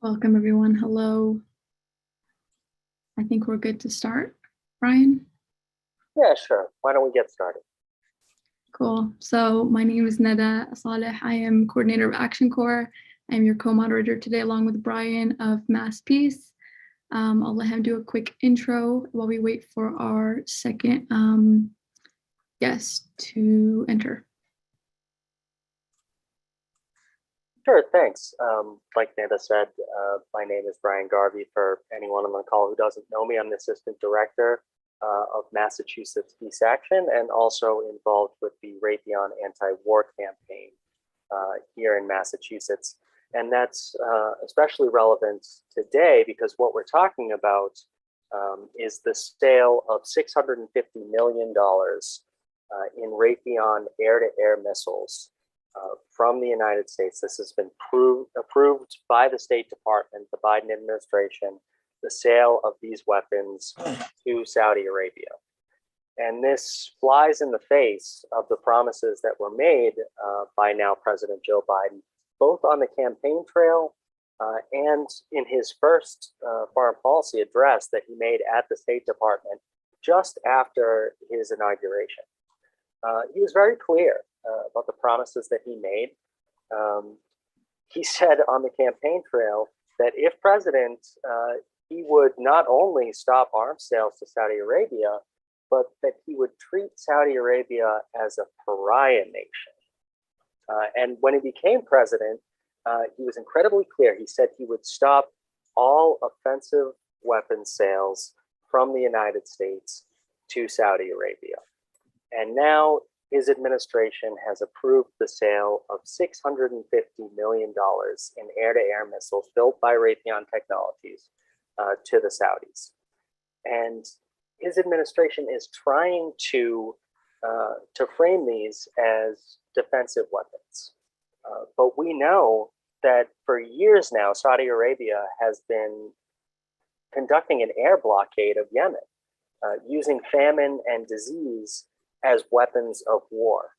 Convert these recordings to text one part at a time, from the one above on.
Welcome, everyone. Hello. I think we're good to start. Brian? Yeah, sure. Why don't we get started? Cool. So my name is Neda Saleh. I am coordinator of Action Corps. I'm your co-moderator today, along with Brian of Mass Peace. I'll let him do a quick intro while we wait for our second guest to enter. Sure, thanks. Like Neda said, my name is Brian Garvey. For anyone on the call who doesn't know me, I'm the Assistant Director of Massachusetts Peace Action and also involved with the Raytheon anti-war campaign here in Massachusetts. And that's especially relevant today because what we're talking about is the sale of $650 million in Raytheon air-to-air missiles from the United States. This has been approved by the State Department, the Biden administration, the sale of these weapons to Saudi Arabia. And this flies in the face of the promises that were made by now President Joe Biden, both on the campaign trail and in his first foreign policy address that he made at the State Department just after his inauguration. He was very clear about the promises that he made. He said on the campaign trail that if president, he would not only stop arms sales to Saudi Arabia, but that he would treat Saudi Arabia as a pariah nation. And when he became president, he was incredibly clear. He said he would stop all offensive weapons sales from the United States to Saudi Arabia. And now his administration has approved the sale of $650 million in air-to-air missiles built by Raytheon Technologies to the Saudis. And his administration is trying to frame these as defensive weapons. But we know that for years now, Saudi Arabia has been conducting an air blockade of Yemen, using famine and disease as weapons of war.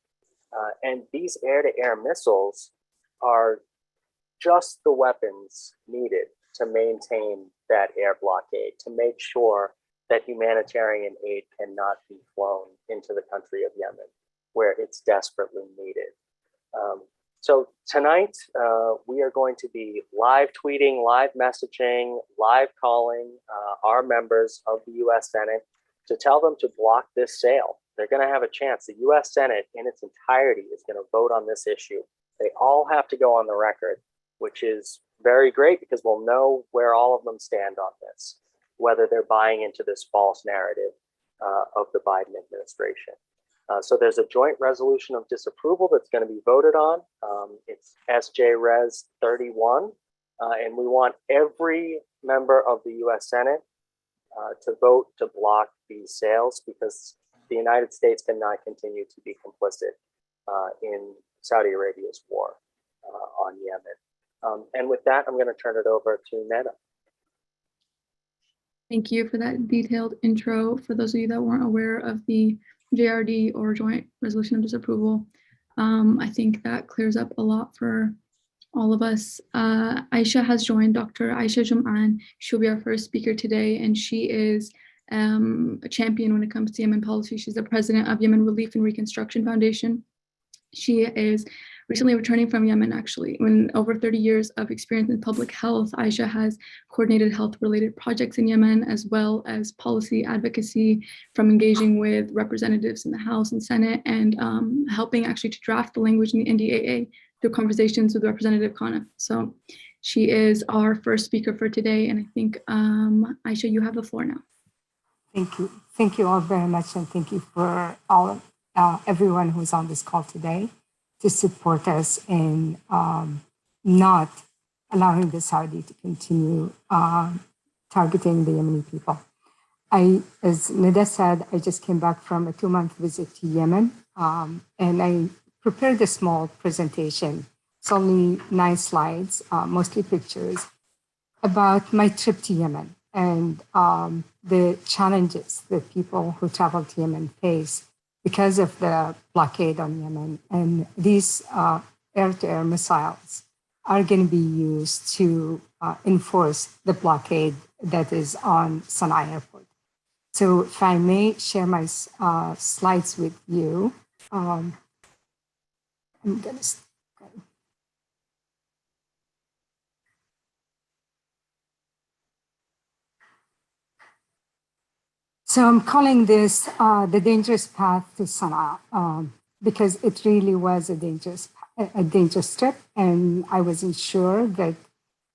And these air-to-air missiles are just the weapons needed to maintain that air blockade, to make sure that humanitarian aid cannot be flown into the country of Yemen, where it's desperately needed. So tonight, we are going to be live tweeting, live messaging, live calling our members of the US Senate to tell them to block this sale. They're going to have a chance. The US Senate in its entirety is going to vote on this issue. They all have to go on the record, which is very great because we'll know where all of them stand on this, whether they're buying into this false narrative of the Biden administration. So there's a joint resolution of disapproval that's going to be voted on. It's SJ Res 31, and we want every member of the US Senate to vote to block these sales because the United States cannot continue to be complicit in Saudi Arabia's war on Yemen. And with that, I'm going to turn it over to Neda. Thank you for that detailed intro. For those of you that weren't aware of the JRD or Joint Resolution of Disapproval, I think that clears up a lot for all of us. Aisha has joined, Dr. Aisha Jumaan. She'll be our first speaker today, and she is a champion when it comes to Yemen policy. She's the president of Yemen Relief and Reconstruction Foundation. She is recently returning from Yemen, actually. When over 30 years of experience in public health, Aisha has coordinated health-related projects in Yemen, as well as policy advocacy from engaging with representatives in the House and Senate and helping actually to draft the language in the NDAA through conversations with Representative Khanif. So she is our first speaker for today. And I think, Aisha, you have the floor now. Thank you. Thank you all very much. And thank you for everyone who's on this call today to support us in not allowing the Saudi to continue targeting the Yemeni people. As Neda said, I just came back from a 2-month visit to Yemen, and I prepared a small presentation. It's only 9 slides, mostly pictures, about my trip to Yemen and the challenges that people who travel to Yemen face because of the blockade on Yemen. And these air-to-air missiles are going to be used to enforce the blockade that is on Sana'a Airport. So if I may share my slides with you, I'm going to. So I'm calling this the dangerous path to Sana'a because it really was a dangerous trip, and I wasn't sure that,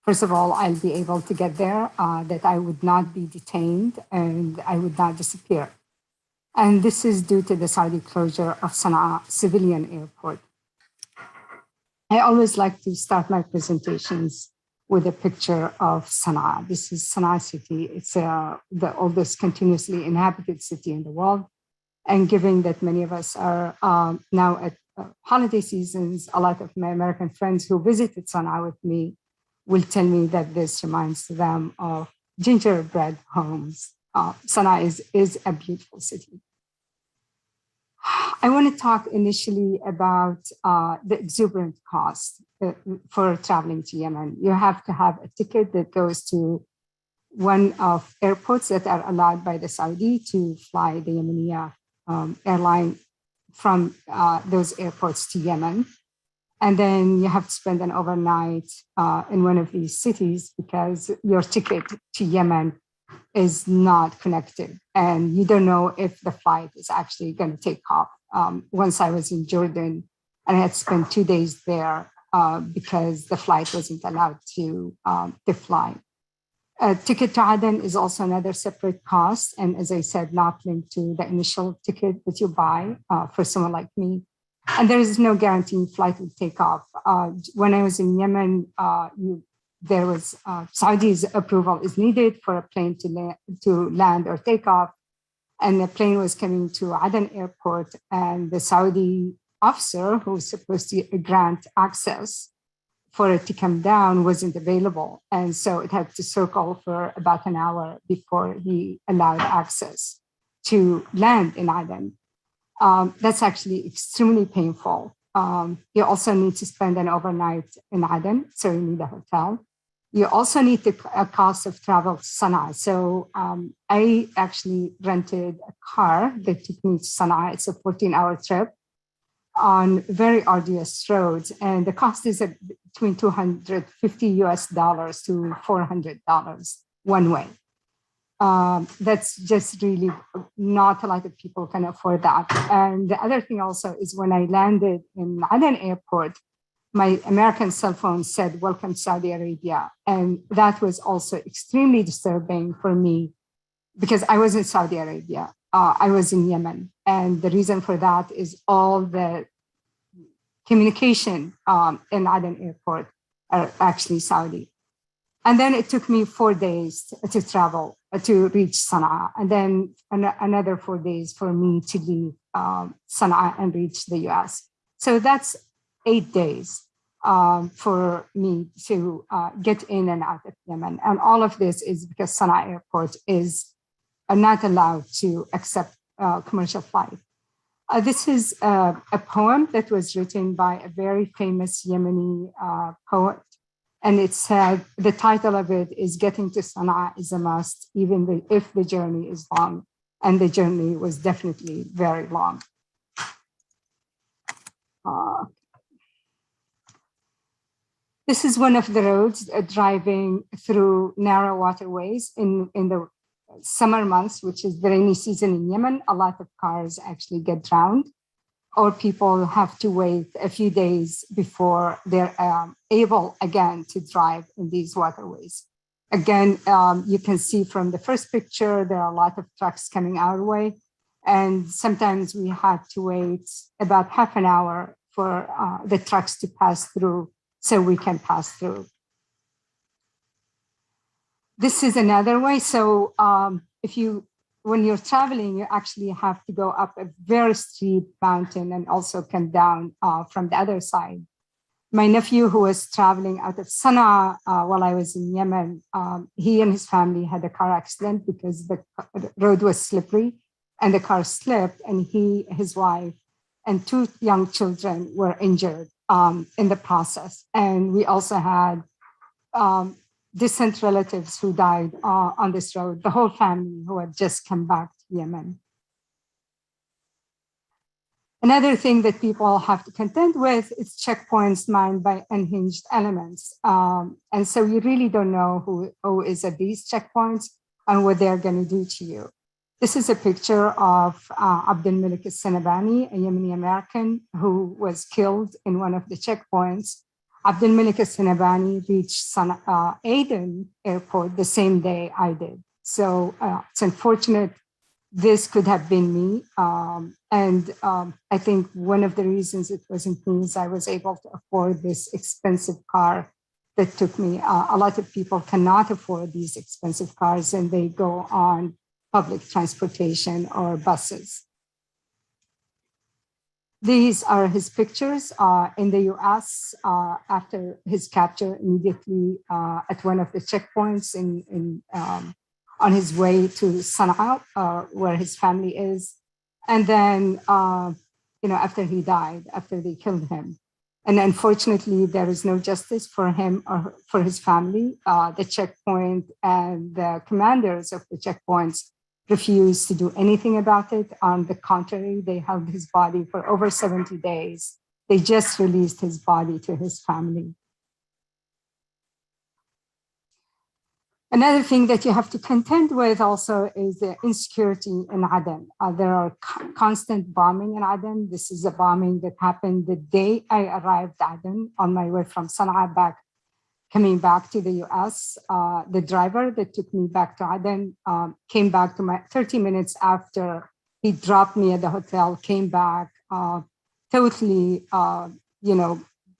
first of all, I'll be able to get there, that I would not be detained, and I would not disappear. And this is due to the Saudi closure of Sana'a civilian airport. I always like to start my presentations with a picture of Sana'a. This is Sana'a city. It's the oldest continuously inhabited city in the world. And given that many of us are now at holiday seasons, a lot of my American friends who visited Sana'a with me will tell me that this reminds them of gingerbread homes. Sana'a is a beautiful city. I want to talk initially about the exuberant cost for traveling to Yemen. You have to have a ticket that goes to one of airports that are allowed by the Saudi to fly the Yemeni airline from those airports to Yemen. And then you have to spend an overnight in one of these cities because your ticket to Yemen is not connected. And you don't know if the flight is actually going to take off. Once I was in Jordan and I had spent 2 days there because the flight wasn't allowed to fly. A ticket to Aden is also another separate cost. And as I said, not linked to the initial ticket that you buy for someone like me. And there is no guarantee flight will take off. When I was in Yemen, there was Saudi's approval is needed for a plane to land or take off. And the plane was coming to Aden airport, and the Saudi officer who was supposed to grant access for it to come down wasn't available. And so it had to circle for about an hour before he allowed access to land in Aden. That's actually extremely painful. You also need to spend an overnight in Aden, so you need a hotel. You also need the cost of travel to Sana'a. So I actually rented a car that took me to Sana'a. It's a 14-hour trip on very arduous roads. And the cost is between $250 to $400 one way. That's just really not a lot of people can afford that. And the other thing also is when I landed in Aden airport, my American cell phone said, "Welcome Saudi Arabia." And that was also extremely disturbing for me because I was in Saudi Arabia. I was in Yemen. And the reason for that is all the communication in Aden airport are actually Saudi. And then it took me 4 days to travel to reach Sana'a. And then another 4 days for me to leave Sana'a and reach the US. So that's 8 days for me to get in and out of Yemen. And all of this is because Sana'a airport is not allowed to accept commercial flight. This is a poem that was written by a very famous Yemeni poet. And it said, the title of it is "Getting to Sana'a is a Must, even if the journey is long." And the journey was definitely very long. This is one of the roads driving through narrow waterways in the summer months, which is the rainy season in Yemen. A lot of cars actually get drowned, or people have to wait a few days before they're able again to drive in these waterways. Again, you can see from the first picture, there are a lot of trucks coming our way. And sometimes we had to wait about half an hour for the trucks to pass through so we can pass through. This is another way. So when you're traveling, you actually have to go up a very steep mountain and also come down from the other side. My nephew, who was traveling out of Sana'a while I was in Yemen, he and his family had a car accident because the road was slippery and the car slipped, and he, his wife, and 2 young children were injured in the process. And we also had distant relatives who died on this road, the whole family who had just come back to Yemen. Another thing that people have to contend with is checkpoints mined by unhinged elements. And so you really don't know who is at these checkpoints and what they're going to do to you. This is a picture of Abdul Malik al-Sanabani, a Yemeni American who was killed in one of the checkpoints. Abdul Malik al-Sanabani reached Aden airport the same day I did. So it's unfortunate. This could have been me. I think one of the reasons it wasn't me is I was able to afford this expensive car that took me. A lot of people cannot afford these expensive cars and they go on public transportation or buses. These are his pictures in the US after his capture immediately at one of the checkpoints on his way to Sana'a, where his family is. And then, after he died, after they killed him. And unfortunately, there is no justice for him or for his family. The checkpoint and the commanders of the checkpoints refused to do anything about it. On the contrary, they held his body for over 70 days. They just released his body to his family. Another thing that you have to contend with also is the insecurity in Aden. There are constant bombing in Aden. This is a bombing that happened the day I arrived at Aden on my way from Sana'a coming back to the US. The driver that took me back to Aden came back to my 30 minutes after he dropped me at the hotel, came back totally,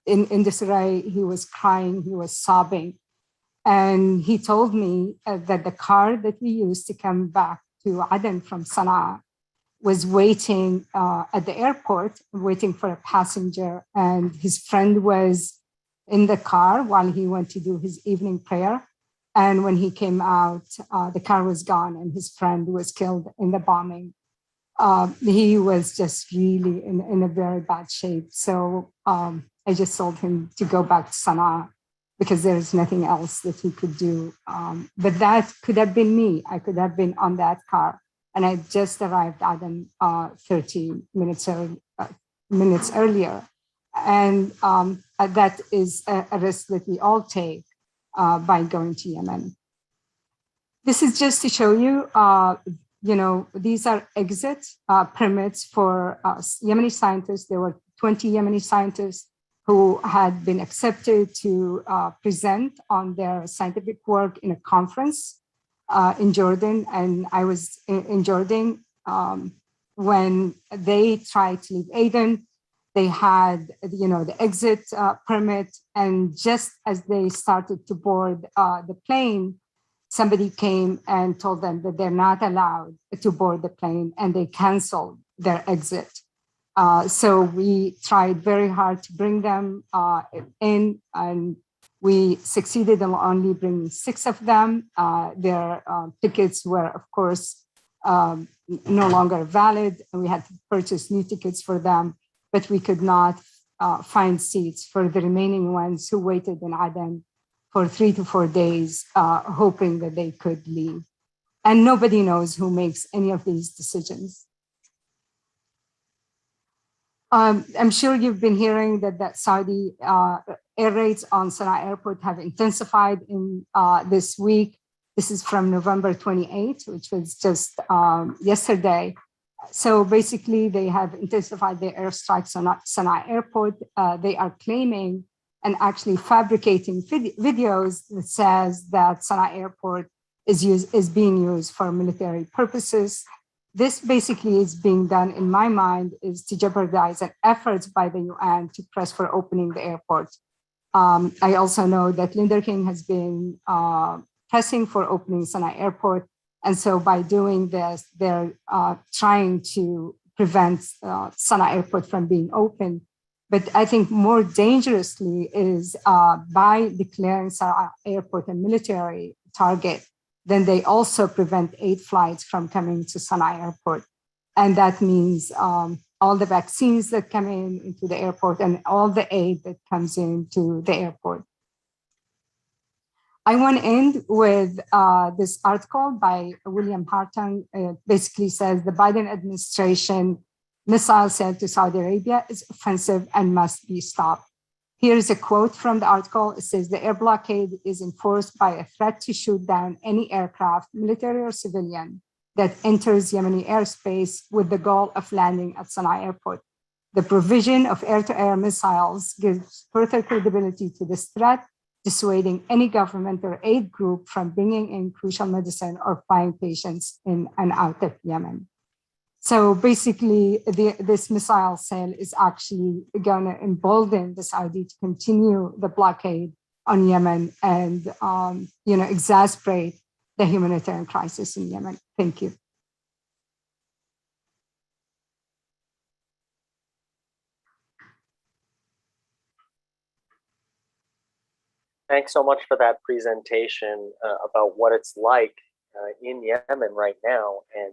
in disarray. He was crying, he was sobbing. And he told me that the car that we used to come back to Aden from Sana'a was waiting at the airport, waiting for a passenger. And his friend was in the car while he went to do his evening prayer. And when he came out, the car was gone and his friend was killed in the bombing. He was just really in a very bad shape. So I just told him to go back to Sana'a, because there's nothing else that he could do. But that could have been me. I could have been on that car. And I just arrived at Aden 30 minutes earlier. And that is a risk that we all take by going to Yemen. This is just to show you, these are exit permits for Yemeni scientists. There were 20 Yemeni scientists who had been accepted to present on their scientific work in a conference in Jordan. And I was in Jordan when they tried to leave Aden. They had, the exit permit. And just as they started to board the plane, somebody came and told them that they're not allowed to board the plane, and they canceled their exit. So we tried very hard to bring them in, and we succeeded in only bringing 6 of them. Their tickets were, of course, no longer valid, and we had to purchase new tickets for them, but we could not find seats for the remaining ones who waited in Aden for 3 to 4 days, hoping that they could leave. And nobody knows who makes any of these decisions. I'm sure you've been hearing that Saudi air raids on Sana'a airport have intensified in this week. This is from November 28, which was just yesterday. So basically, they have intensified their airstrikes on Sana'a airport. They are claiming and actually fabricating videos that says that Sana'a airport is being used for military purposes. This basically is being done, in my mind, is to jeopardize an efforts by the UN to press for opening the airport. I also know that Linder King has been pressing for opening Sana'a airport. And so by doing this, they're trying to prevent Sana'a airport from being open. But I think more dangerously is by declaring Sana'a airport a military target, then they also prevent 8 flights from coming to Sana'a airport. And that means all the vaccines that come into the airport and all the aid that comes into the airport. I want to end with this article by William Hartung. It basically says the Biden administration missile sale to Saudi Arabia is offensive and must be stopped. Here's a quote from the article. It says the air blockade is enforced by a threat to shoot down any aircraft, military or civilian, that enters Yemeni airspace with the goal of landing at Sana'a airport. The provision of air-to-air missiles gives further credibility to this threat, dissuading any government or aid group from bringing in crucial medicine or flying patients in and out of Yemen. So basically, this missile sale is actually going to embolden the Saudi to continue the blockade on Yemen and exacerbate the humanitarian crisis in Yemen. Thank you. Thanks so much for that presentation about what it's like in Yemen right now and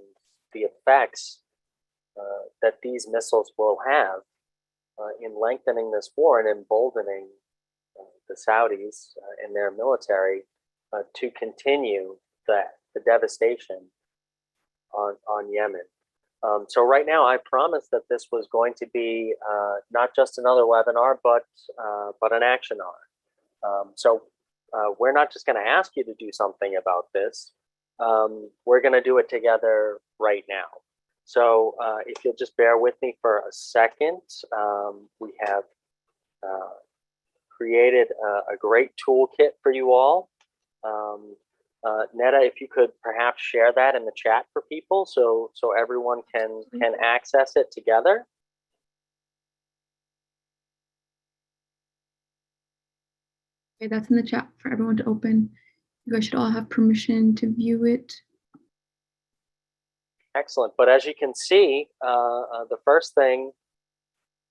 the effects that these missiles will have in lengthening this war and emboldening the Saudis and their military to continue the devastation on Yemen. So right now, I promised that this was going to be not just another webinar, but an action hour. So we're not just going to ask you to do something about this. We're going to do it together right now. So if you'll just bear with me for a second, we have created a great toolkit for you all. Netta, if you could perhaps share that in the chat for people so everyone can access it together. Okay, that's in the chat for everyone to open. You guys should all have permission to view it. Excellent. But as you can see, the first thing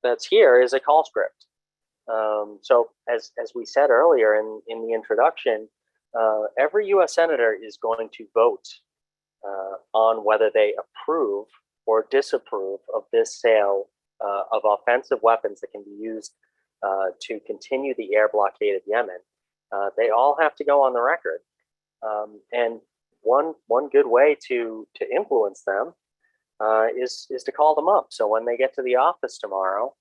that's here is a call script. So as we said earlier in the introduction, every U.S. senator is going to vote on whether they approve or disapprove of this sale of offensive weapons that can be used to continue the air blockade of Yemen. They all have to go on the record. And one good way to influence them is to call them up. So when they get to the office tomorrow,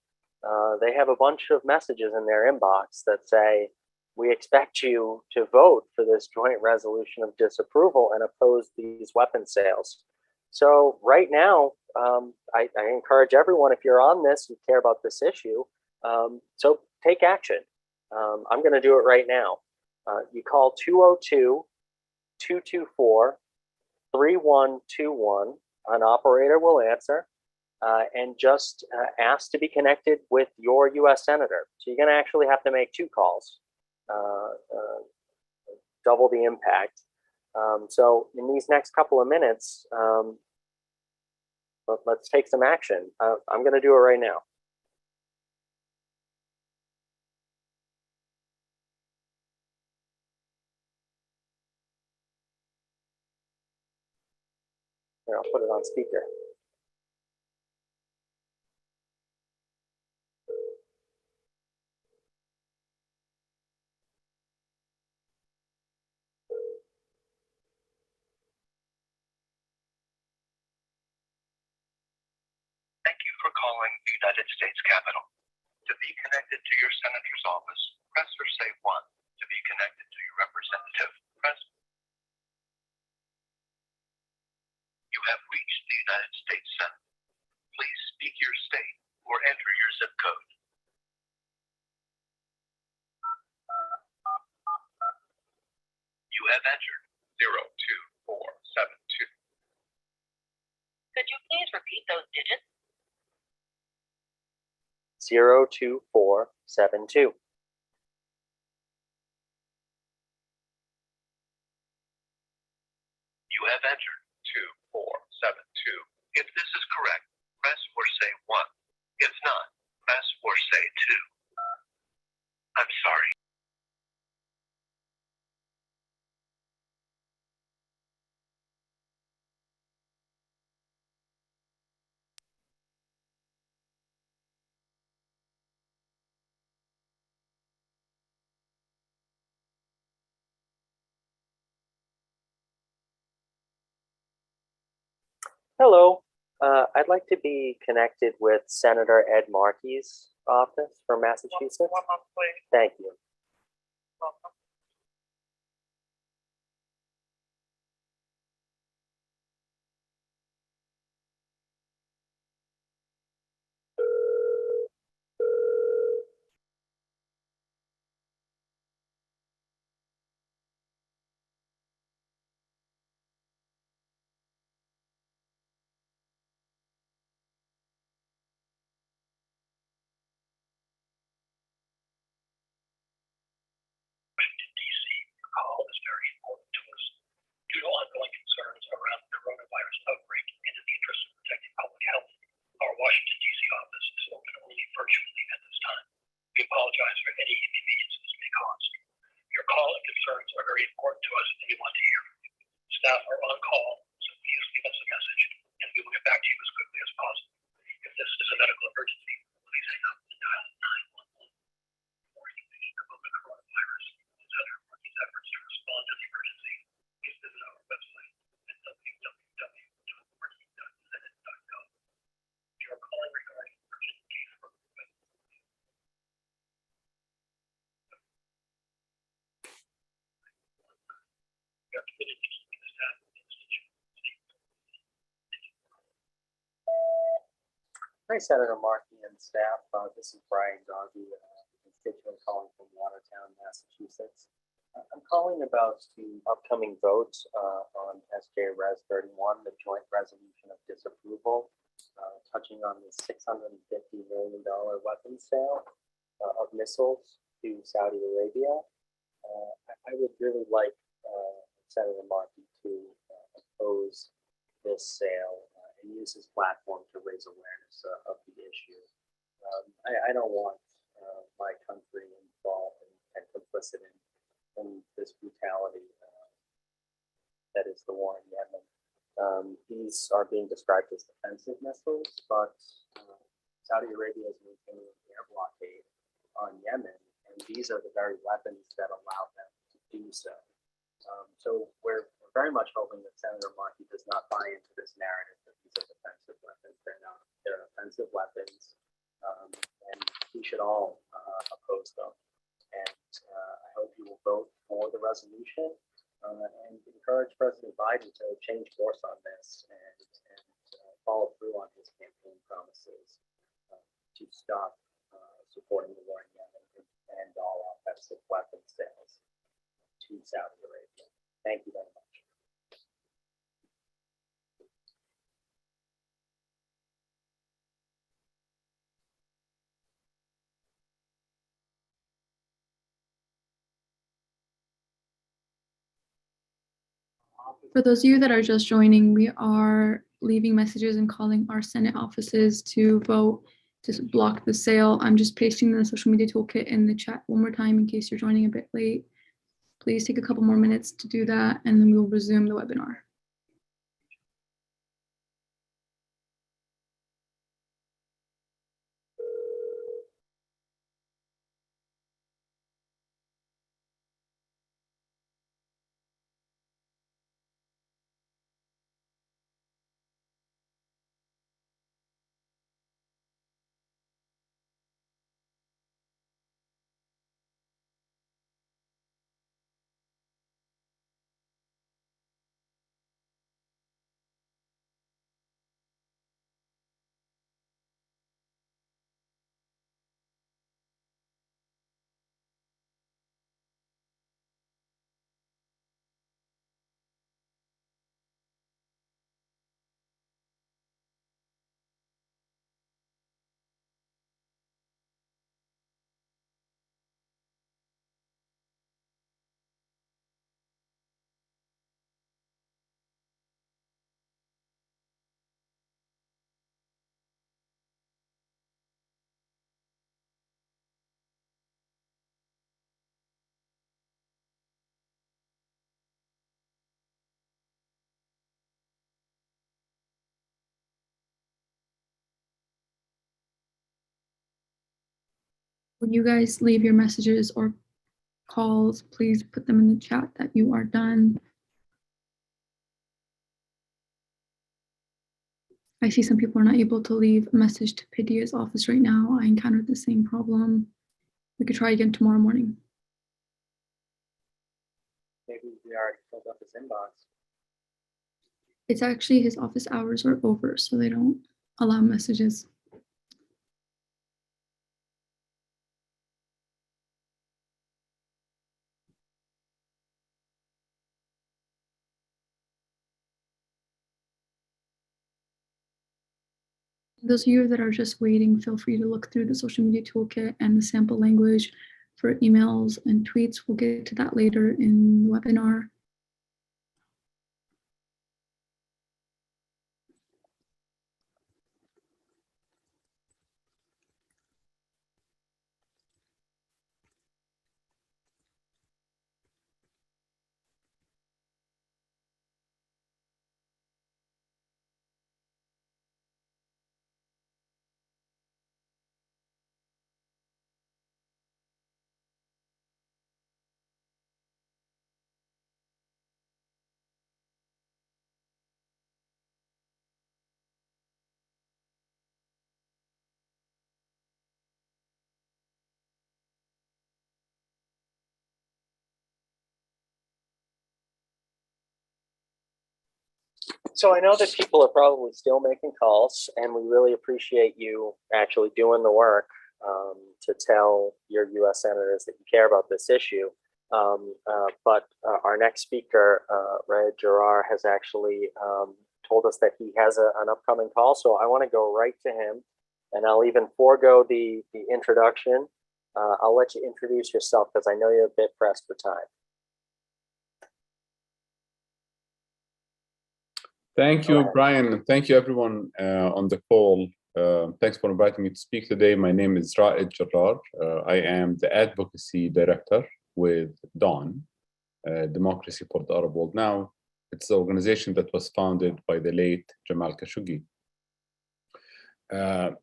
they have a bunch of messages in their inbox that say, we expect you to vote for this joint resolution of disapproval and oppose these weapon sales. So right now, I encourage everyone, if you're on this, you care about this issue, so take action. I'm going to do it right now. You call 202-224-3121. An operator will answer and just ask to be connected with your U.S. senator. So you're going to actually have to make 2 calls, double the impact. So in these next couple of minutes, let's take some action. I'm going to do it right now. Here, I'll put it on speaker. Thank you for calling the United States Capitol. To be connected to your senator's office, press or say 1. To be connected to your representative, press. You have reached the United States Senate. Please speak your state or enter your zip code. You have entered 02472. Could you please repeat those digits? 02472. You have entered 2472. If this is correct, press or say 1. If not, press or say 2. I'm sorry. Hello. I'd like to be connected with Senator Ed Markey's office from Massachusetts. One moment, please. Thank you. Welcome. DC, your call is very important to us. Due to ongoing concerns around the coronavirus outbreak and in the interest of protecting public health, our Washington, D.C. office is open only virtually at this time. We apologize for any inconvenience this may cause. Your call and concerns are very important to us and we want to hear from you. Staff are on call, so please leave us a message and we will get back to you as quickly as possible. If this is a medical emergency, please hang up and dial 911. For information about the coronavirus and other Markey's efforts to respond to the emergency, please visit our website at www.markey.senate.gov. If you are calling regarding urgent case requests, we are committed to keeping the staff and institutions safe. Hi, Senator Markey and staff. This is Brian Garvey, constituent calling from Watertown, Massachusetts. I'm calling about the upcoming vote on SJ Res 31, the joint resolution of disapproval, touching on the $650 million weapons sale of missiles to Saudi Arabia. I would really like Senator Markey to oppose this sale and use his platform to raise awareness of the issue. I don't want my country involved and complicit in this brutality that is the war in Yemen. These are being described as defensive missiles, but Saudi Arabia is maintaining an air blockade on Yemen, and these are the very weapons that allow them to do so. So we're very much hoping that Senator Markey does not buy into this narrative that these are defensive weapons. They're not. They're offensive weapons, and we should all oppose them. And I hope you will vote for the resolution and encourage President Biden to change course on this and follow through on his campaign promises to stop supporting the war in Yemen and all offensive weapons sales to Saudi Arabia. Thank you very much. For those of you that are just joining, we are leaving messages and calling our Senate offices to vote to block the sale. I'm just pasting the social media toolkit in the chat one more time in case you're joining a bit late. Please take a couple more minutes to do that, and then we'll resume the webinar. When you guys leave your messages or calls, please put them in the chat that you are done. I see some people are not able to leave a message to Pidia's office right now. I encountered the same problem. We could try again tomorrow morning. Maybe we already filled up his inbox. It's actually his office hours are over, so they don't allow messages. Those of you that are just waiting, feel free to look through the social media toolkit and the sample language for emails and tweets. We'll get to that later in the webinar. So I know that people are probably still making calls, and we really appreciate you actually doing the work to tell your U.S. senators that you care about this issue. But our next speaker, Raed Jarrar, has actually told us that he has an upcoming call. So I want to go right to him, and I'll even forego the introduction. I'll let you introduce yourself because I know you're a bit pressed for time. Thank you, Brian, and thank you everyone on the call. Thanks for inviting me to speak today. My name is Raed Jarrar. I am the Advocacy Director with DAWN, Democracy for the Arab World Now. It's the organization that was founded by the late Jamal Khashoggi.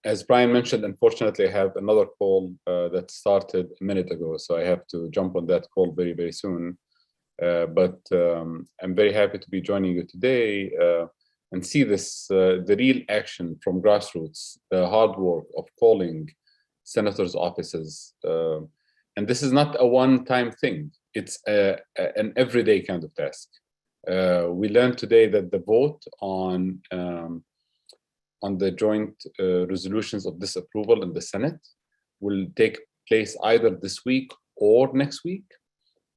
As Brian mentioned, unfortunately, I have another call that started a minute ago, so I have to jump on that call very, very soon. But I'm very happy to be joining you today and see this, the real action from grassroots, the hard work of calling senators' offices. And this is not a one-time thing. It's an everyday kind of task. We learned today that the vote on the joint resolutions of disapproval in the Senate will take place either this week or next week.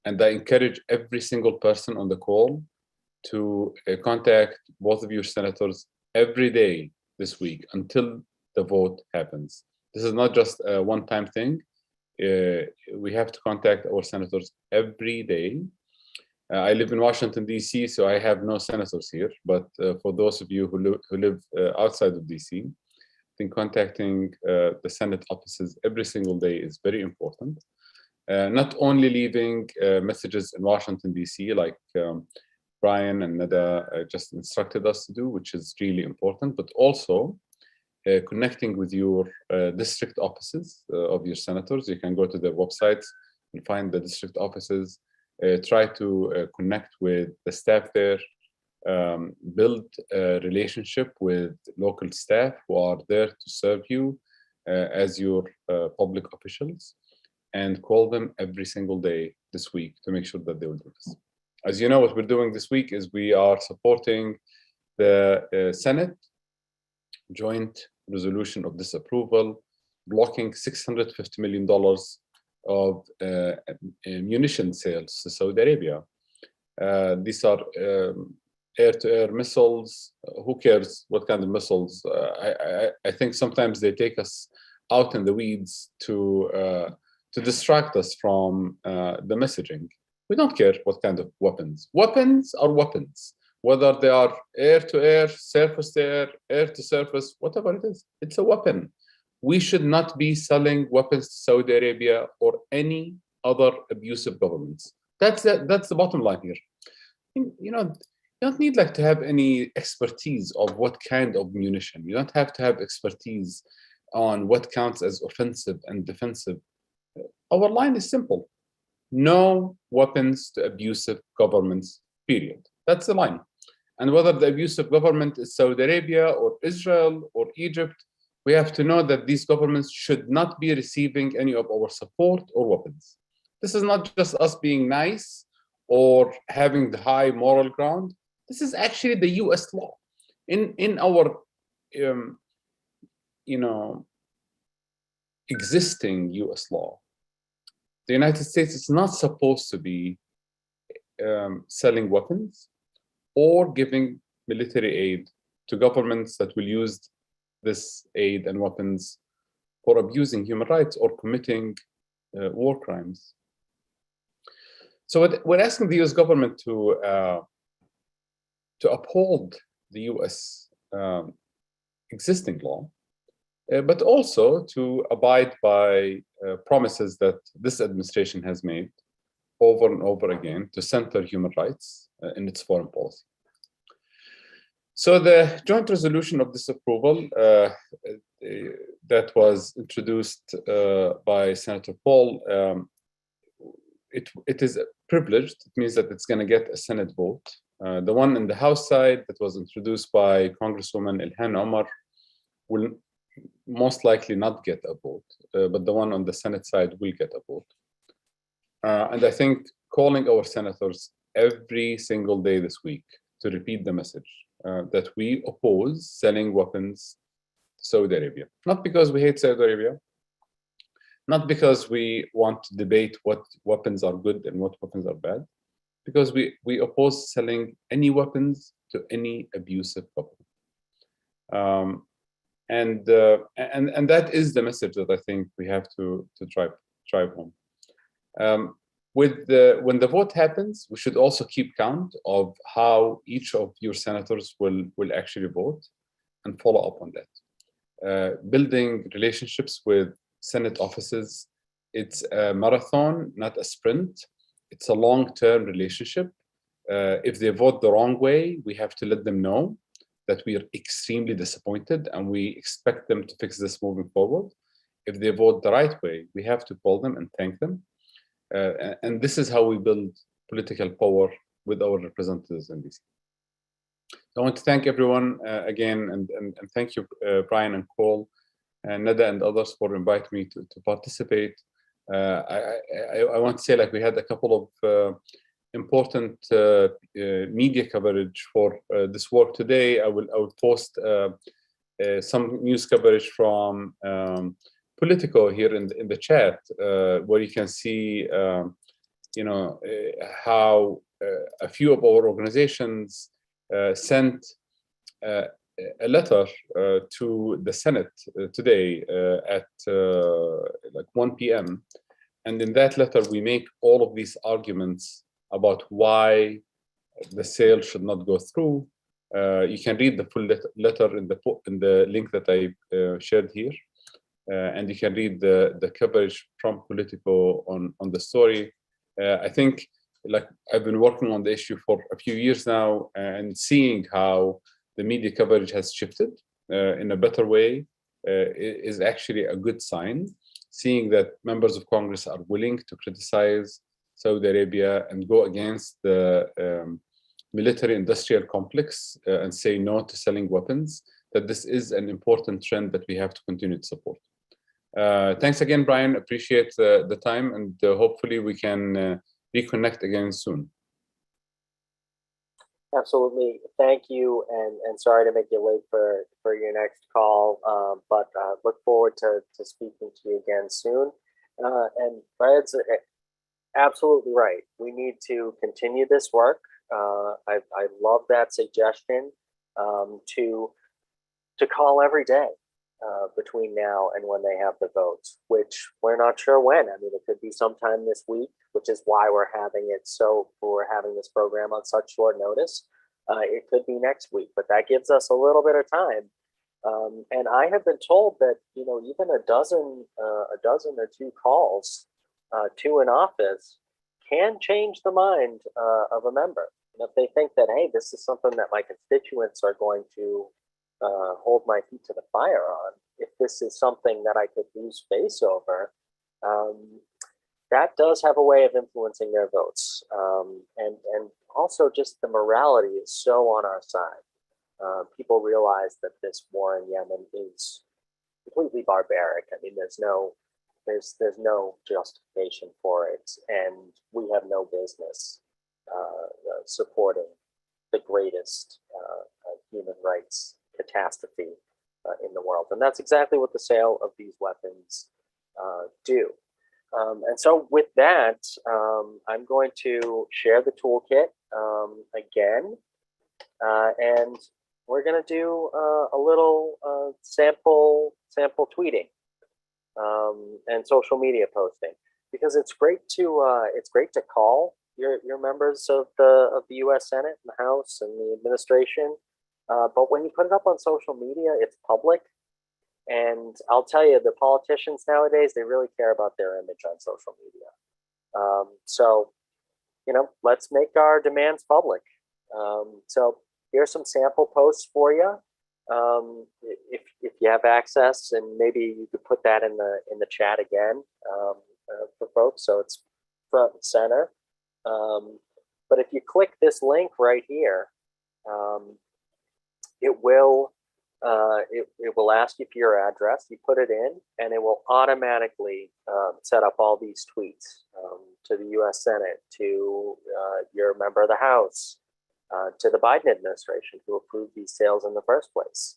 And I encourage every single person on the call to contact both of your senators every day this week until the vote happens. This is not just a one-time thing. We have to contact our senators every day. I live in Washington, D.C., so I have no senators here. But for those of you who live outside of D.C., I think contacting the Senate offices every single day is very important. Not only leaving messages in Washington, D.C., like Brian and Nada just instructed us to do, which is really important, but also connecting with your district offices of your senators. You can go to their websites and find the district offices, try to connect with the staff there, build a relationship with local staff who are there to serve you as your public officials, and call them every single day this week to make sure that they will do this. As you know, what we're doing this week is we are supporting the Senate joint resolution of disapproval, blocking $650 million of munition sales to Saudi Arabia. These are air-to-air missiles. Who cares what kind of missiles? I think sometimes they take us out in the weeds to distract us from the messaging. We don't care what kind of weapons. Weapons are weapons, whether they are air-to-air, surface-to-air, air-to-surface, whatever it is. It's a weapon. We should not be selling weapons to Saudi Arabia or any other abusive governments. That's the bottom line here. You know, you don't need to have any expertise of what kind of munition. You don't have to have expertise on what counts as offensive and defensive. Our line is simple. No weapons to abusive governments, period. That's the line. And whether the abusive government is Saudi Arabia or Israel or Egypt, we have to know that these governments should not be receiving any of our support or weapons. This is not just us being nice or having the high moral ground. This is actually the US law. In our existing US law, the United States is not supposed to be selling weapons or giving military aid to governments that will use this aid and weapons for abusing human rights or committing war crimes. So we're asking the US government to uphold the US existing law, but also to abide by promises that this administration has made over and over again to center human rights in its foreign policy. So the joint resolution of disapproval that was introduced by Senator Paul, it is privileged. It means that it's going to get a Senate vote. The one in the House side that was introduced by Congresswoman Ilhan Omar will most likely not get a vote, but the one on the Senate side will get a vote. And I think calling our senators every single day this week to repeat the message that we oppose selling weapons to Saudi Arabia. Not because we hate Saudi Arabia, not because we want to debate what weapons are good and what weapons are bad, because we oppose selling any weapons to any abusive government. And that is the message that I think we have to drive home. When the vote happens, we should also keep count of how each of your senators will actually vote and follow up on that. Building relationships with Senate offices, it's a marathon, not a sprint. It's a long-term relationship. If they vote the wrong way, we have to let them know that we are extremely disappointed and we expect them to fix this moving forward. If they vote the right way, we have to call them and thank them. And this is how we build political power with our representatives in DC. I want to thank everyone again, and thank you, Brian and Cole, and Nada and others for inviting me to participate. I want to say, like, we had a couple of important media coverage for this work today. I will post some news coverage from Politico here in the chat, where you can see, how a few of our organizations sent a letter to the Senate today at like 1 p.m. And in that letter, we make all of these arguments about why the sale should not go through. You can read the full letter in the link that I shared here. And you can read the coverage from Politico on the story. I think, like, I've been working on the issue for a few years now, and seeing how the media coverage has shifted in a better way is actually a good sign. Seeing that members of Congress are willing to criticize Saudi Arabia and go against the military-industrial complex and say no to selling weapons, that this is an important trend that we have to continue to support. Thanks again, Brian. Appreciate the time, and hopefully we can reconnect again soon. Absolutely. Thank you, and sorry to make you late for your next call, but look forward to speaking to you again soon. And Raed's absolutely right. We need to continue this work. I love that suggestion to call every day between now and when they have the votes, which we're not sure when. I mean, it could be sometime this week, which is why we're having this program on such short notice. It could be next week, but that gives us a little bit of time. And I have been told that, even a dozen or two calls to an office can change the mind of a member. And if they think that, hey, this is something that my constituents are going to hold my feet to the fire on, if this is something that I could lose face over, that does have a way of influencing their votes. And also just the morality is so on our side. People realize that this war in Yemen is completely barbaric. I mean, there's no justification for it, and we have no business supporting the greatest human rights catastrophe in the world. And that's exactly what the sale of these weapons do. And so with that, I'm going to share the toolkit again, and we're going to do a little sample tweeting and social media posting, because it's great to call your members of the U.S. Senate and the House and the administration, but when you put it up on social media, it's public. And I'll tell you, the politicians nowadays, they really care about their image on social media. So, let's make our demands public. So here's some sample posts for you. If you have access, and maybe you could put that in the chat again for folks, so it's front and center. But if you click this link right here, it will ask you for your address. You put it in, and it will automatically set up all these tweets to the U.S. Senate, to your member of the House, to the Biden administration, who approved these sales in the first place.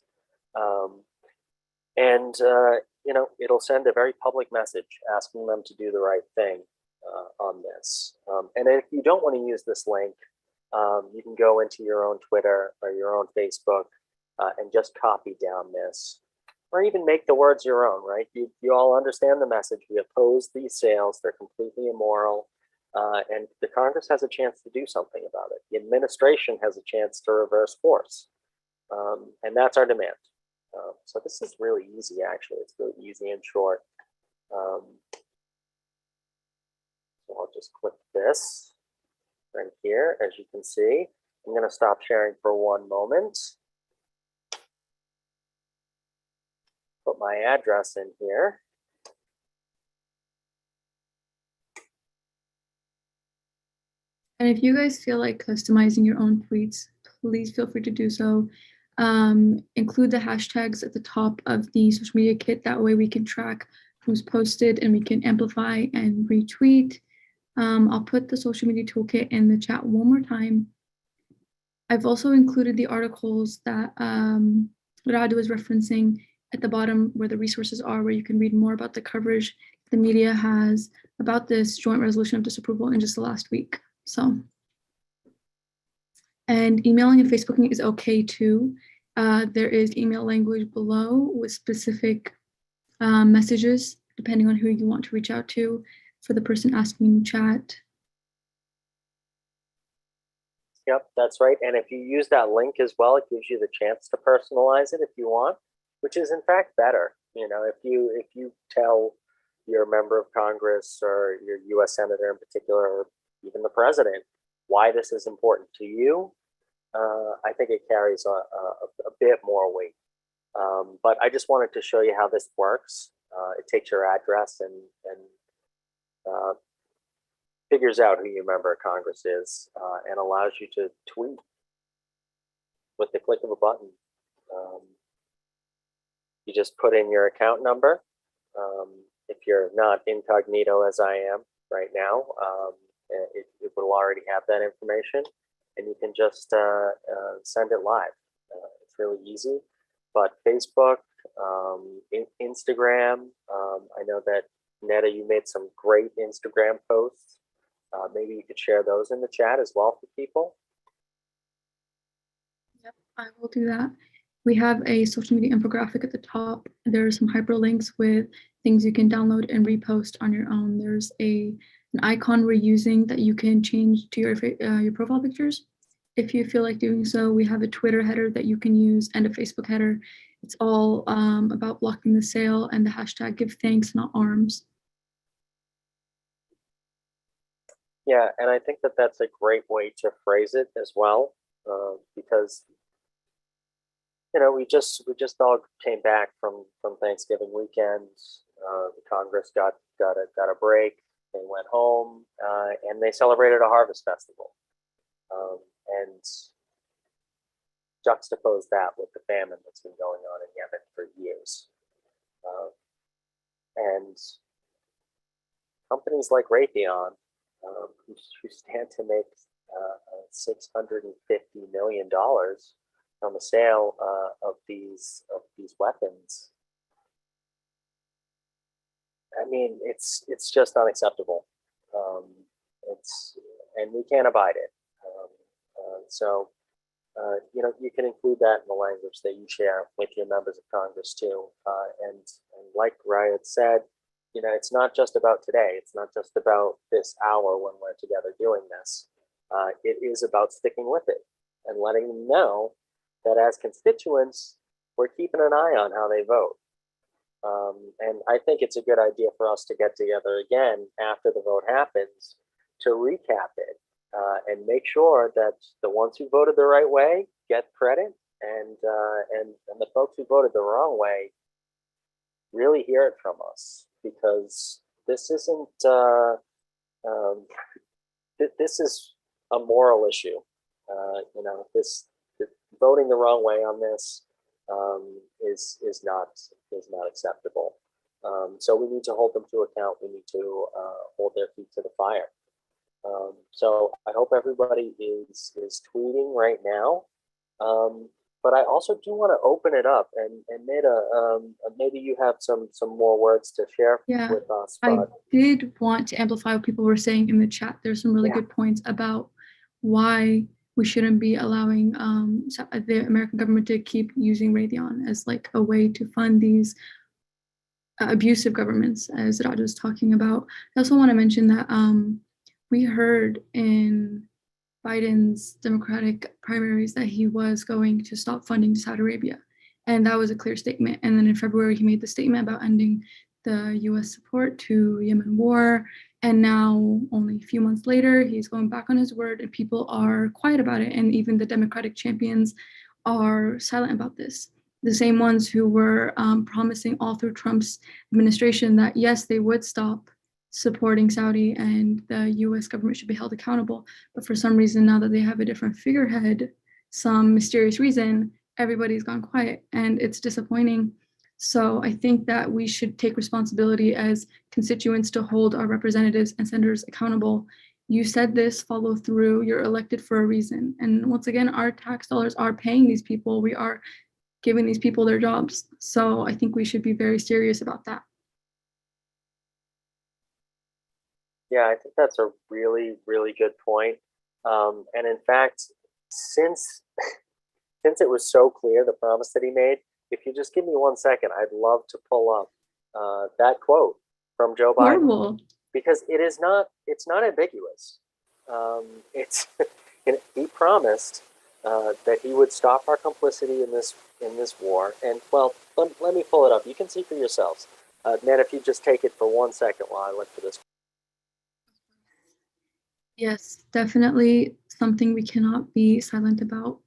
It'll send a very public message asking them to do the right thing on this. And if you don't want to use this link, you can go into your own Twitter or your own Facebook and just copy down this, or even make the words your own, right? You all understand the message. We oppose these sales. They're completely immoral. And the Congress has a chance to do something about it. The administration has a chance to reverse course. And that's our demand. So this is really easy, actually. It's really easy and short. So I'll just click this right here. As you can see, I'm going to stop sharing for one moment. Put my address in here. And if you guys feel like customizing your own tweets, please feel free to do so. Include the hashtags at the top of the social media kit. That way we can track who's posted and we can amplify and retweet. I'll put the social media toolkit in the chat one more time. I've also included the articles that Raed was referencing at the bottom, where the resources are, where you can read more about the coverage the media has about this joint resolution of disapproval in just the last week. So, and emailing and Facebooking is okay too. There is email language below with specific messages, depending on who you want to reach out to, for the person asking in chat. Yep, that's right. And if you use that link as well, it gives you the chance to personalize it if you want, which is in fact better. If you tell your member of Congress or your U.S. Senator in particular, or even the president, why this is important to you, I think it carries a bit more weight. But I just wanted to show you how this works. It takes your address and figures out who your member of Congress is, and allows you to tweet with the click of a button. You just put in your account number. If you're not incognito as I am right now, it will already have that information, and you can just send it live. It's really easy. But Facebook, Instagram, I know that Netta, you made some great Instagram posts. Maybe you could share those in the chat as well for people. Yep, I will do that. We have a social media infographic at the top. There are some hyperlinks with things you can download and repost on your own. There's an icon we're using that you can change to your profile pictures. If you feel like doing so, we have a Twitter header that you can use and a Facebook header. It's all about blocking the sale and the hashtag give thanks, not arms. Yeah, and I think that that's a great way to phrase it as well, because we just all came back from Thanksgiving weekend. The Congress got a break. They went home and they celebrated a harvest festival. And juxtapose that with the famine that's been going on in Yemen for years. And companies like Raytheon, who stand to make $650 million from the sale of these weapons. I mean, it's just unacceptable. And we can't abide it. So you can include that in the language that you share with your members of Congress too. And like Raed said, it's not just about today. It's not just about this hour when we're together doing this. It is about sticking with it and letting them know that as constituents, we're keeping an eye on how they vote. And I think it's a good idea for us to get together again after the vote happens to recap it and make sure that the ones who voted the right way get credit, and the folks who voted the wrong way really hear it from us, because this isn't this is a moral issue. This voting the wrong way on this is not acceptable. So we need to hold them to account. We need to hold their feet to the fire. So I hope everybody is tweeting right now. But I also do want to open it up, and maybe you have some more words to share with us. I did want to amplify what people were saying in the chat. There's some really good points about why we shouldn't be allowing the American government to keep using Raytheon as like a way to fund these abusive governments, as Raed was talking about. I also want to mention that we heard in Biden's Democratic primaries that he was going to stop funding Saudi Arabia. And that was a clear statement. And then in February, he made the statement about ending the US support to Yemen war. And now, only a few months later, he's going back on his word, and people are quiet about it. And even the Democratic champions are silent about this. The same ones who were promising all through Trump's administration that, yes, they would stop supporting Saudi and the US government should be held accountable. But for some reason, now that they have a different figurehead, some mysterious reason, everybody's gone quiet, and it's disappointing. So I think that we should take responsibility as constituents to hold our representatives and senators accountable. You said this, follow through, you're elected for a reason. And once again, our tax dollars are paying these people. We are giving these people their jobs. So I think we should be very serious about that. Yeah, I think that's a really, really good point. And in fact, since it was so clear, the promise that he made, if you just give me 1 second, I'd love to pull up that quote from Joe Biden. Horrible. Because it's not ambiguous. He promised that he would stop our complicity in this war. And well, let me pull it up. You can see for yourselves. Ned, if you just take it for 1 second while I look for this. Yes, definitely something we cannot be silent about.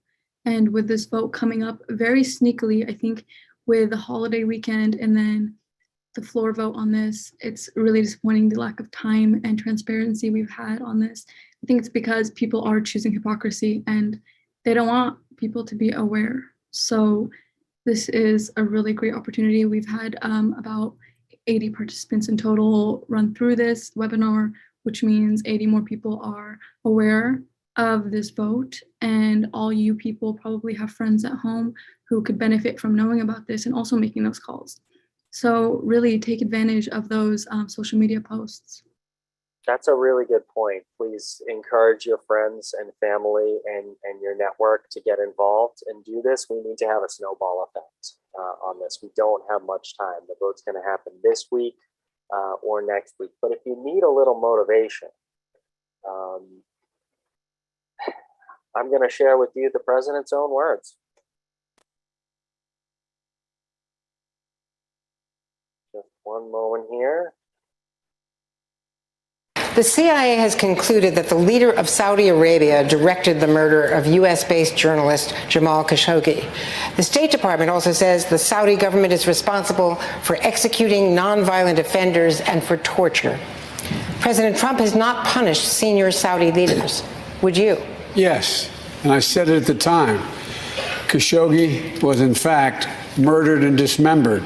And with this vote coming up very sneakily, I think with the holiday weekend and then the floor vote on this, it's really disappointing the lack of time and transparency we've had on this. I think it's because people are choosing hypocrisy and they don't want people to be aware. So this is a really great opportunity. We've had about 80 participants in total run through this webinar, which means 80 more people are aware of this vote. And all you people probably have friends at home who could benefit from knowing about this and also making those calls. So really take advantage of those social media posts. That's a really good point. Please encourage your friends and family and your network to get involved and do this. We need to have a snowball effect on this. We don't have much time. The vote's going to happen this week or next week. But if you need a little motivation, I'm going to share with you the president's own words. Just one moment here. The CIA has concluded that the leader of Saudi Arabia directed the murder of U.S.-based journalist Jamal Khashoggi. The State Department also says the Saudi government is responsible for executing nonviolent offenders and for torture. President Trump has not punished senior Saudi leaders. Would you? Yes, and I said it at the time. Khashoggi was in fact murdered and dismembered,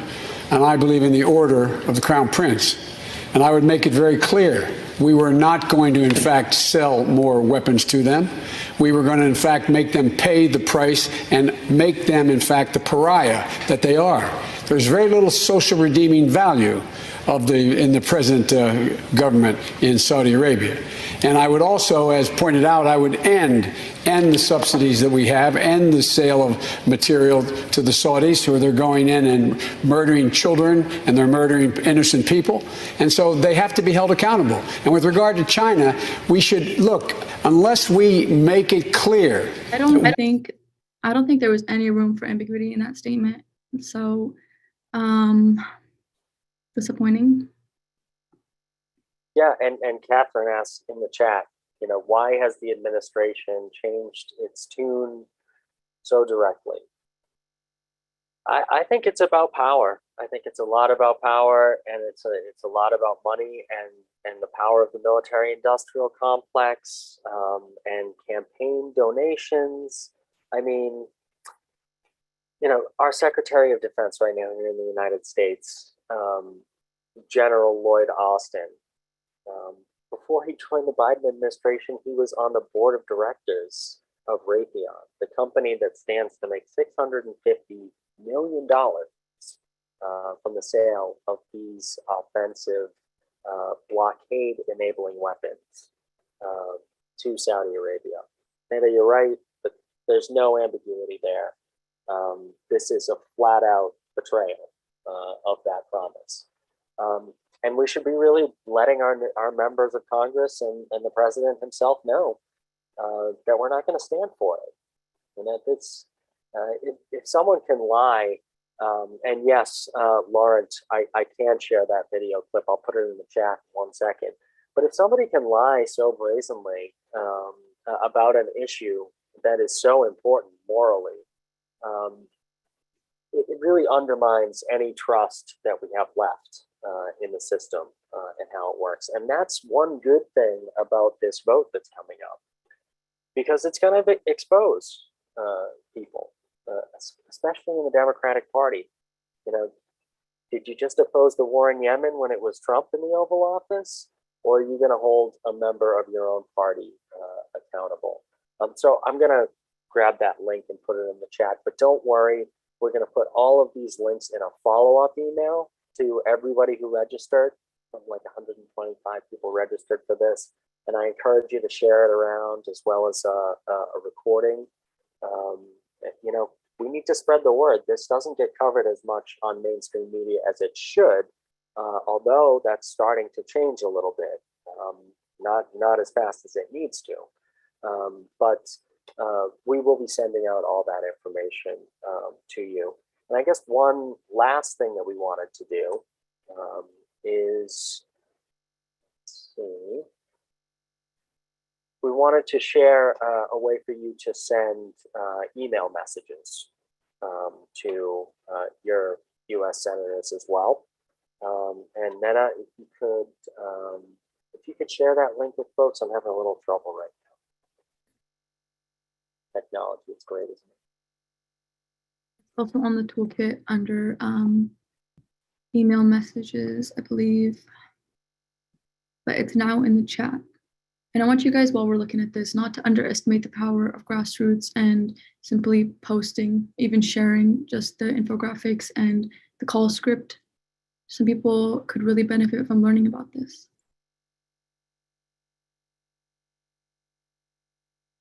and I believe in the order of the Crown Prince. And I would make it very clear, we were not going to in fact sell more weapons to them. We were going to in fact make them pay the price and make them in fact the pariah that they are. There's very little social redeeming value in the present government in Saudi Arabia. And I would also, as pointed out, I would end the subsidies that we have, end the sale of material to the Saudis, who they're going in and murdering children and they're murdering innocent people. And so they have to be held accountable. And with regard to China, we should look, unless we make it clear. I don't think there was any room for ambiguity in that statement. So, disappointing. Yeah, and Catherine asks in the chat, you know, why has the administration changed its tune so directly? I think it's about power. I think it's a lot about power, and it's a lot about money and the power of the military-industrial complex, and campaign donations. I mean, you know, our Secretary of Defense right now here in the United States, General Lloyd Austin, before he joined the Biden administration, he was on the board of directors of Raytheon, the company that stands to make $650 million from the sale of these offensive blockade-enabling weapons to Saudi Arabia. Neda, you're right, but there's no ambiguity there. This is a flat-out betrayal of that promise. And we should be really letting our members of Congress and the president himself know that we're not going to stand for it. And that it's, if someone can lie, and yes, Lawrence, I can share that video clip. I'll put it in the chat in 1 second. But if somebody can lie so brazenly about an issue that is so important morally, it really undermines any trust that we have left in the system and how it works. And that's one good thing about this vote that's coming up, because it's going to expose people, especially in the Democratic Party. You know, did you just oppose the war in Yemen when it was Trump in the Oval Office, or are you going to hold a member of your own party accountable? So I'm going to grab that link and put it in the chat, but don't worry, we're going to put all of these links in a follow-up email to everybody who registered. Like 125 people registered for this, and I encourage you to share it around, as well as a recording. You know, we need to spread the word. This doesn't get covered as much on mainstream media as it should, although that's starting to change a little bit. Not as fast as it needs to, but we will be sending out all that information to you. And I guess one last thing that we wanted to do is, let's see, we wanted to share a way for you to send email messages to your U.S. senators as well. And Neda, if you could share that link with folks, I'm having a little trouble right now. Technology, it's great, isn't it? Also on the toolkit under email messages, I believe, but it's now in the chat. And I want you guys, while we're looking at this, not to underestimate the power of grassroots and simply posting, even sharing just the infographics and the call script. Some people could really benefit from learning about this.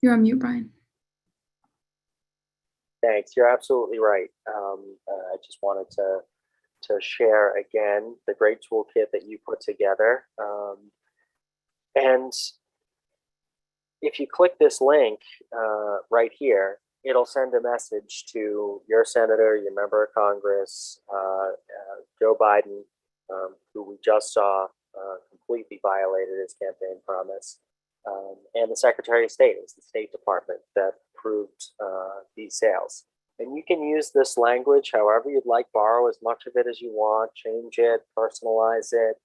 You're on mute, Brian. Thanks. You're absolutely right. I just wanted to share again the great toolkit that you put together. And if you click this link right here, it'll send a message to your senator, your member of Congress, Joe Biden, who we just saw completely violated his campaign promise, and the Secretary of State. It's the State Department that approved these sales. And you can use this language however you'd like, borrow as much of it as you want, change it, personalize it,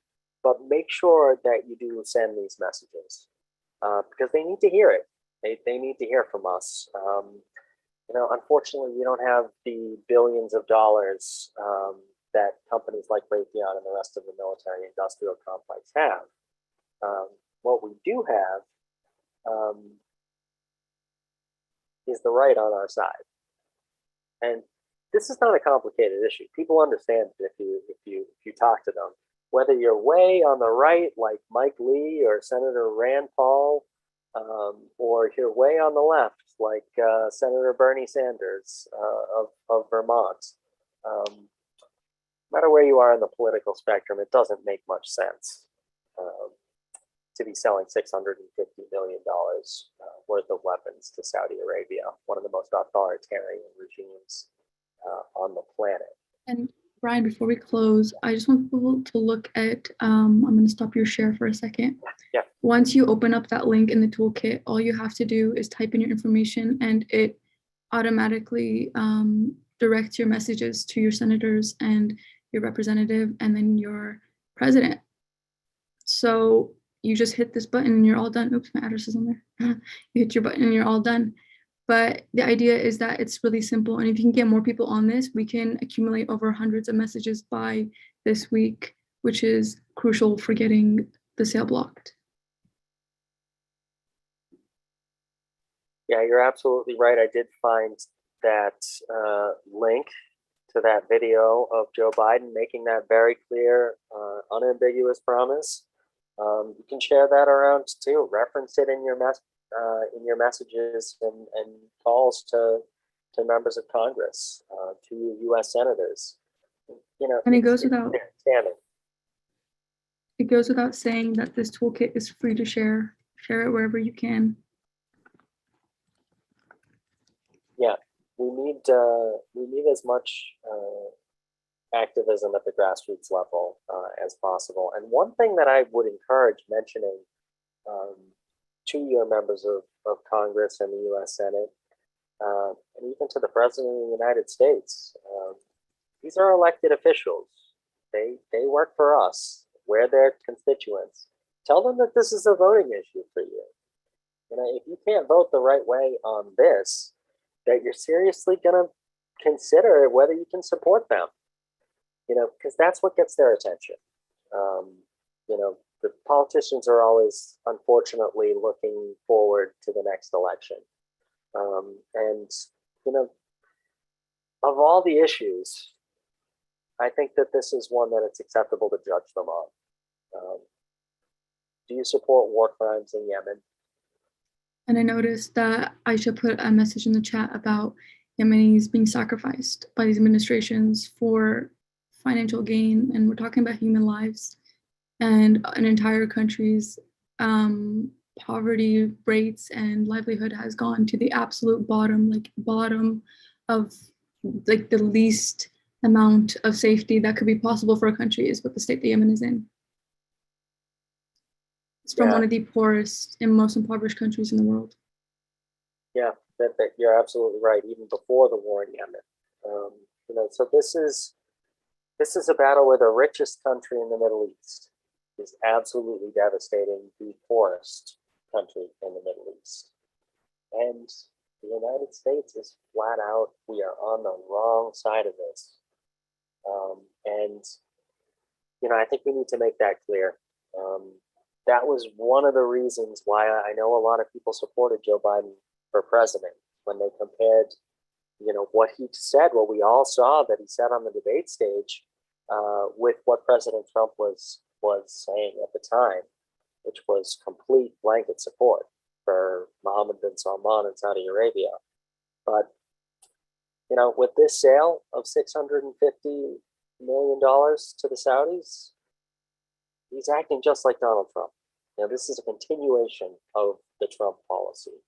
but make sure that you do send these messages because they need to hear it. They need to hear from us. Unfortunately, we don't have the billions of dollars that companies like Raytheon and the rest of the military industrial complex have. What we do have is the right on our side. And this is not a complicated issue. People understand it if you talk to them. Whether you're way on the right, like Mike Lee or Senator Rand Paul, or you're way on the left, like Senator Bernie Sanders of Vermont. No matter where you are in the political spectrum, it doesn't make much sense to be selling $650 million worth of weapons to Saudi Arabia, one of the most authoritarian regimes on the planet. And Brian, before we close, I just want people to look at, I'm going to stop your share for a second. Yeah. Once you open up that link in the toolkit, all you have to do is type in your information and it automatically directs your messages to your senators and your representative and then your president. So you just hit this button and you're all done. Oops, my address is on there. You hit your button and you're all done. But the idea is that it's really simple. And if you can get more people on this, we can accumulate over hundreds of messages by this week, which is crucial for getting the sale blocked. Yeah, you're absolutely right. I did find that link to that video of Joe Biden making that very clear, unambiguous promise. You can share that around too. Reference it in your messages and calls to members of Congress, to U.S. senators. And it goes without saying that this toolkit is free to share. Share it wherever you can. Yeah, we need as much activism at the grassroots level as possible. And one thing that I would encourage mentioning to your members of Congress and the U.S. Senate, and even to the President of the United States, these are elected officials. They work for us. We're their constituents. Tell them that this is a voting issue for you. If you can't vote the right way on this, that you're seriously going to consider whether you can support them. Because that's what gets their attention. The politicians are always, unfortunately, looking forward to the next election. Of all the issues, I think that this is one that it's acceptable to judge them on. Do you support war crimes in Yemen? And I noticed that Aisha put a message in the chat about Yemenis being sacrificed by these administrations for financial gain. And we're talking about human lives and an entire country's poverty rates and livelihood has gone to the absolute bottom of the least amount of safety that could be possible for a country is what the state that Yemen is in. It's from one of the poorest and most impoverished countries in the world. Yeah, that you're absolutely right. Even before the war in Yemen, so this is a battle where the richest country in the Middle East is absolutely devastating the poorest country in the Middle East, and the United States is flat out. We are on the wrong side of this, and I think we need to make that clear. That was one of the reasons why I know a lot of people supported Joe Biden for president when they compared, what he said, what we all saw that he said on the debate stage, with what President Trump was saying at the time, which was complete blanket support for Mohammed bin Salman in Saudi Arabia. But, with this sale of $650 million to the Saudis, he's acting just like Donald Trump. This is a continuation of the Trump policy,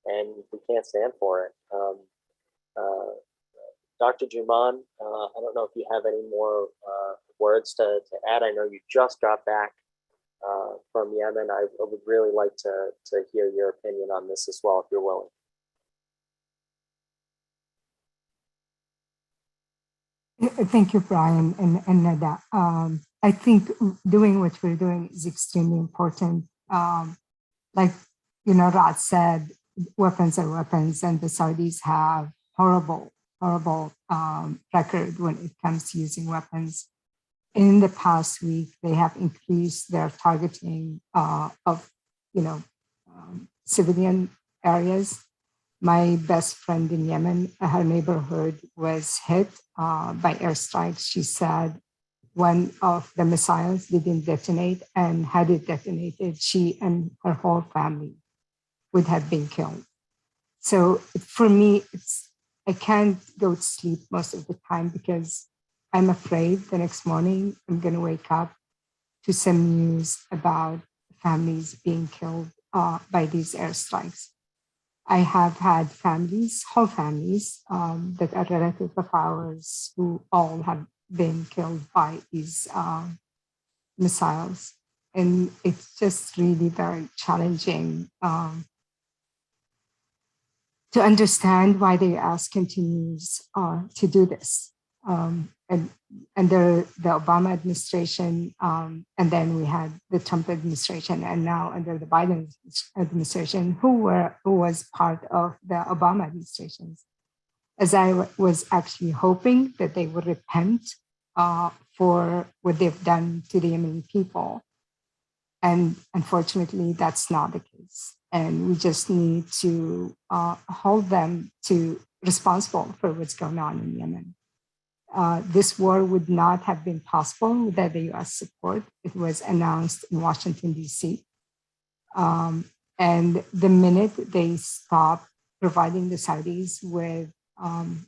and we can't stand for it. Dr. Jumaan, I don't know if you have any more words to add. I know you just got back from Yemen. I would really like to hear your opinion on this as well, if you're willing. Thank you, Brian and Nada. I think doing what we're doing is extremely important. Like, Raed said, weapons are weapons, and the Saudis have horrible record when it comes to using weapons. In the past week, they have increased their targeting of, civilian areas. My best friend in Yemen, her neighborhood was hit by airstrikes. She said one of the missiles didn't detonate, and had it detonated, she and her whole family would have been killed. So for me, I can't go to sleep most of the time because I'm afraid the next morning I'm going to wake up to some news about families being killed by these airstrikes. I have had whole families that are relatives of ours who all have been killed by these missiles. And it's just really very challenging to understand why the US continues to do this. And under the Obama administration, and then we had the Trump administration, and now under the Biden administration, who was part of the Obama administrations. As I was actually hoping that they would repent for what they've done to the Yemeni people. And unfortunately, that's not the case. And we just need to hold them to responsible for what's going on in Yemen. This war would not have been possible without the US support. It was announced in Washington, DC. And the minute they stop providing the Saudis with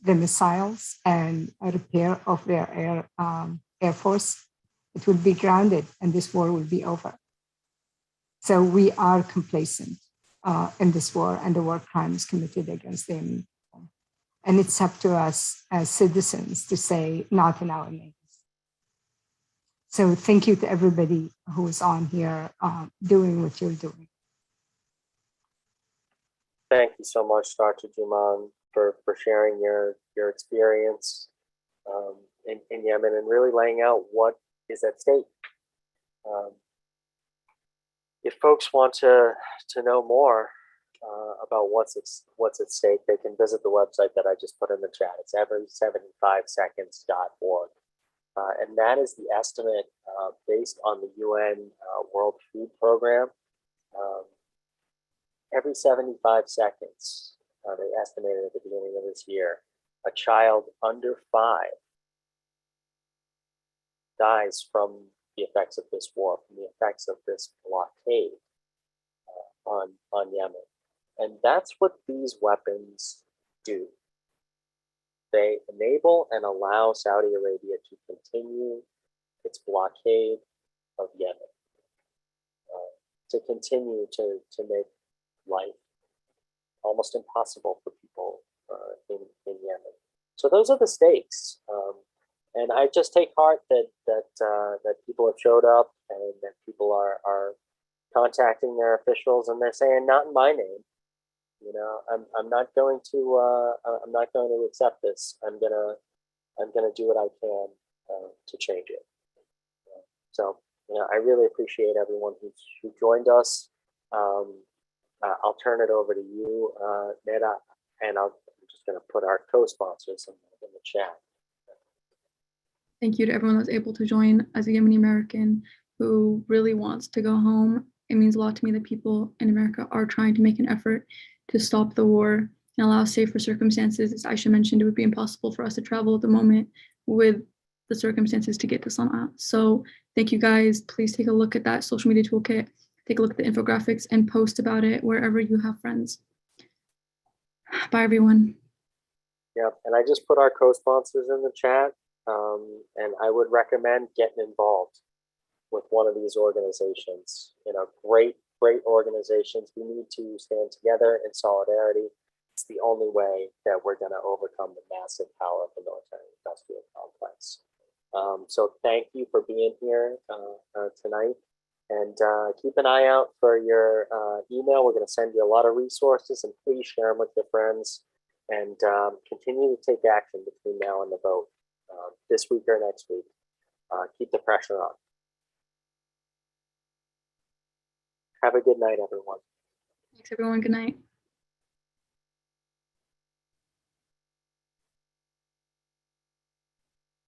the missiles and a repair of their air force, it would be grounded and this war will be over. So we are complacent in this war and the war crimes committed against the Yemeni people. And it's up to us as citizens to say, not in our names. So thank you to everybody who is on here doing what you're doing. Thank you so much, Dr. Jumaan, for sharing your experience in Yemen and really laying out what is at stake. If folks want to know more about what's at stake, they can visit the website that I just put in the chat. It's every75seconds.org. And that is the estimate based on the UN World Food Program. Every 75 seconds, they estimated at the beginning of this year, a child under 5 dies from the effects of this war, from the effects of this blockade on Yemen. And that's what these weapons do. They enable and allow Saudi Arabia to continue its blockade of Yemen, to continue to make life almost impossible for people in Yemen. So those are the stakes. And I just take heart that people have showed up and that people are contacting their officials and they're saying, not in my name. You know, I'm not going to accept this. I'm gonna do what I can to change it. So, I really appreciate everyone who joined us. I'll turn it over to you, Neda, and I'm just going to put our co-sponsors in the chat. Thank you to everyone that's able to join. As a Yemeni American who really wants to go home, it means a lot to me that people in America are trying to make an effort to stop the war and allow safer circumstances. As Aisha mentioned, it would be impossible for us to travel at the moment with the circumstances to get to Sana'a. So thank you guys. Please take a look at that social media toolkit. Take a look at the infographics and post about it wherever you have friends. Bye, everyone. Yeah, and I just put our co-sponsors in the chat, and I would recommend getting involved with one of these organizations. Great organizations. We need to stand together in solidarity. It's the only way that we're going to overcome the massive power of the military-industrial complex. So thank you for being here tonight. And keep an eye out for your email. We're going to send you a lot of resources, and please share them with your friends. And continue to take action between now and the vote this week or next week. Keep the pressure on. Have a good night, everyone. Thanks, everyone. Good night.